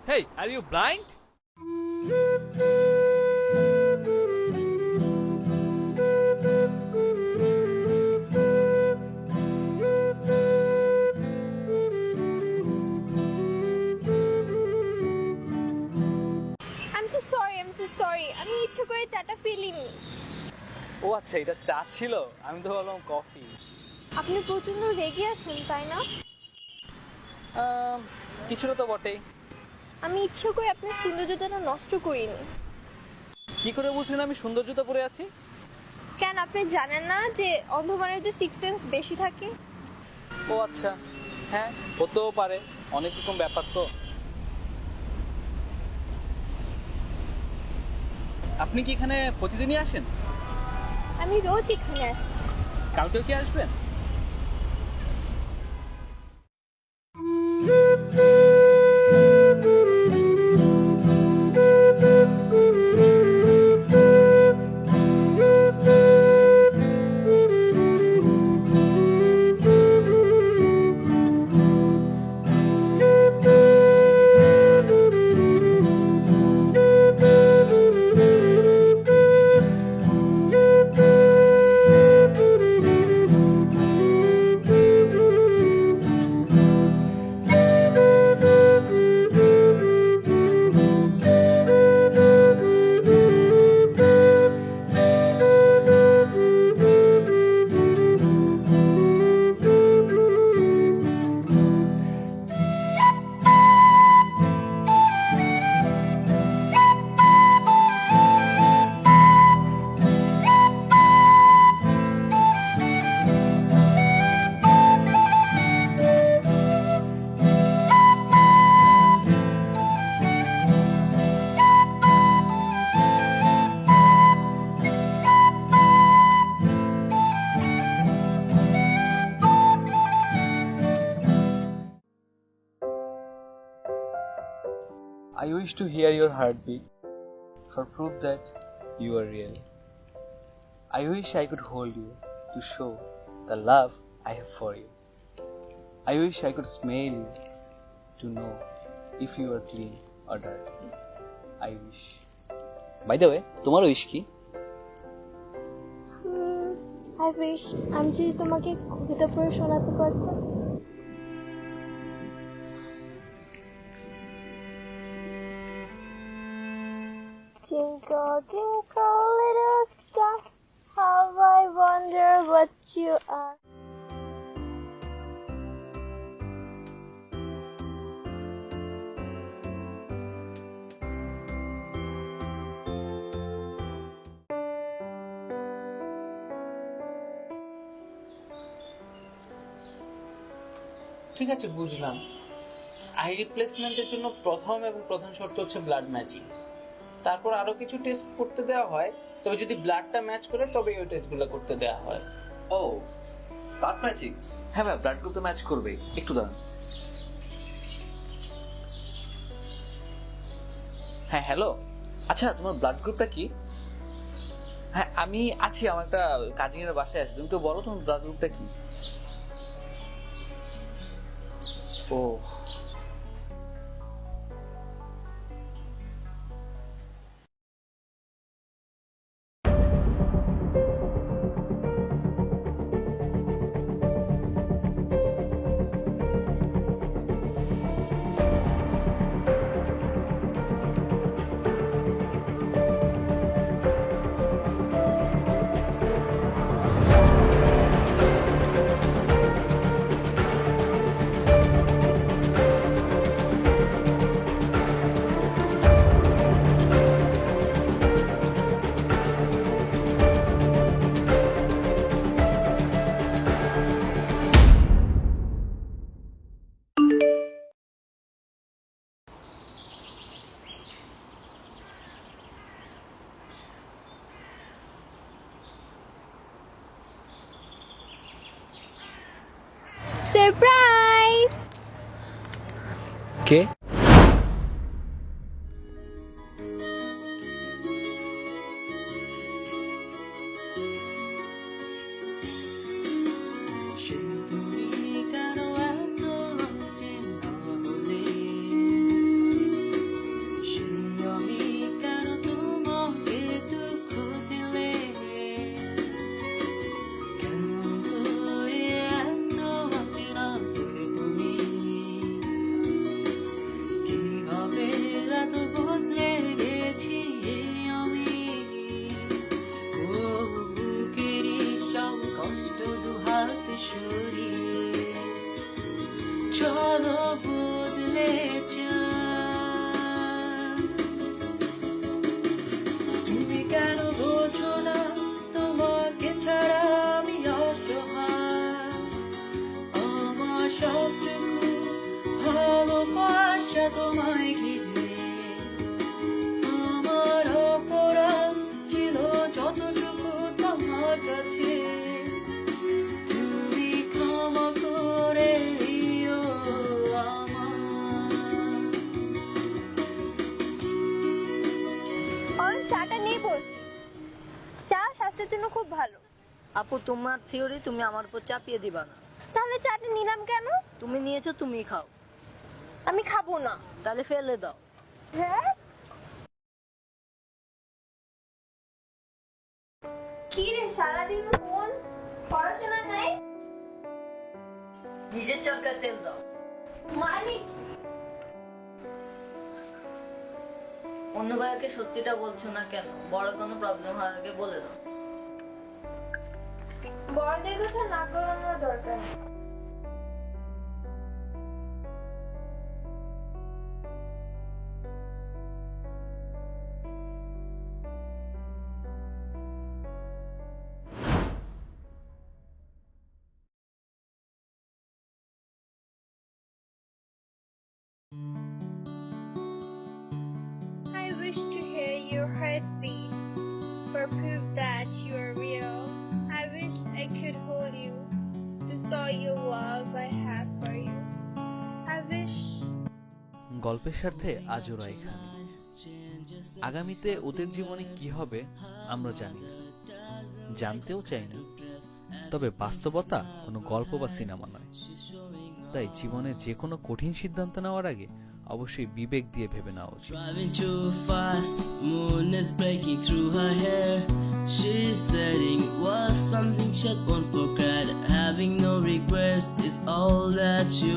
Hey, are you blind? I'm so sorry. আমি ইচ্ছে করে চাটা ফেলিনি। ও আচ্ছা, এটা চা ছিল, আমি তো ভাবলাম কফি। আপনি প্রচন্ড রেগে আছেন তাই না? কিছুটা তো বটেই। আমি ইচ্ছে করে আপনার সৌন্দর্যটা নষ্ট করিনি। কি করে বুঝলেন আমি সৌন্দর্যতা পরে আছি? কেন আপনি জানেন না যে অন্ধমানের সিক্স সেন্স বেশি থাকে? ও আচ্ছা, হ্যাঁ হতেও পারে, অনেক রকম ব্যাপার তো। আপনি কি এখানে প্রতিদিনই আসেন? আমি রোজ এখানে আসি। কালকেও কি আসবেন? I wish to hear your heartbeat for proof that you are real. I wish I could hold you to show the love I have for you. I wish I could smell you to know if you are clean or dirty. I wish. By the way, তোমার wish কি? I wish আমি যদি তোমাকে কবিতা পড়ে শোনাতে পারতাম। Twinkle, twinkle, little star, how I wonder what you are. ঠিক আছে, বুঝলাম। আই রিপ্লেসমেন্টের জন্য প্রথম এবং প্রধান শর্ত হচ্ছে ব্লাড ম্যাচিং। তারপর আরো কিছু টেস্ট করতে দেওয়া হয়, তবে যদি ব্লাডটা ম্যাচ করে তবে ওই টেস্টগুলো করতে দেওয়া হয়। ও, ব্লাড ম্যাচিং? হ্যাঁ ভাই, ব্লাড গ্রুপ তো ম্যাচ করবে। একটু দাঁড়ান। হ্যাঁ হ্যালো, আচ্ছা তোমার ব্লাড গ্রুপটা কি? হ্যাঁ আমি আছি, আমার একটা কাজিনের বাসায় আছি, তুমি তো বলো তোমার ব্লাড গ্রুপটা কি? ও সারপ্রাইজ! কে? তোমার কাছে, তুমি ক্ষমা করে দিও আমায়। অয়ন চাটা নেই বলছি, চা স্বাস্থ্যের জন্য খুব ভালো। আপু তোমার থিওরি তুমি আমার উপর চাপিয়ে দিবা না। তাহলে চাটা নিলাম কেন? তুমি নিয়েছো, তুমি খাও। আমি খাবো না। তাহলে ফেলে দাও। হ্যাঁ, কি রে সারাদিন ফোন, পড়াশোনা নাই? নিজের চরকায় তেল দাও। মানে অন্য ভাইয়াকে সত্যিটা বলছো না কেন? বড় কোনো প্রবলেম হওয়ার আগে বলে দাও। বড়দের কথা না করানোর দরকার নেই। I wish to hear your heartbeat for proof that you are real. I wish I could hold you to show you love I have for you. I wish. গল্পের স্বার্থে আজ ওরা এখানে। আগামীতে ওদের জীবনে কি হবে আমরা জানি না, জানতেও চাই না। তবে বাস্তবতা কোনো গল্প বা সিনেমা নয়। তাই জীবনে যে কোনো কঠিন সিদ্ধান্ত নেওয়ার আগে অবশ্যই বিবেক দিয়ে ভেবে নেওয়া উচিত। Driving too fast, moon is breaking through her hair. She's setting was something she won't forget. Having no regrets is all that she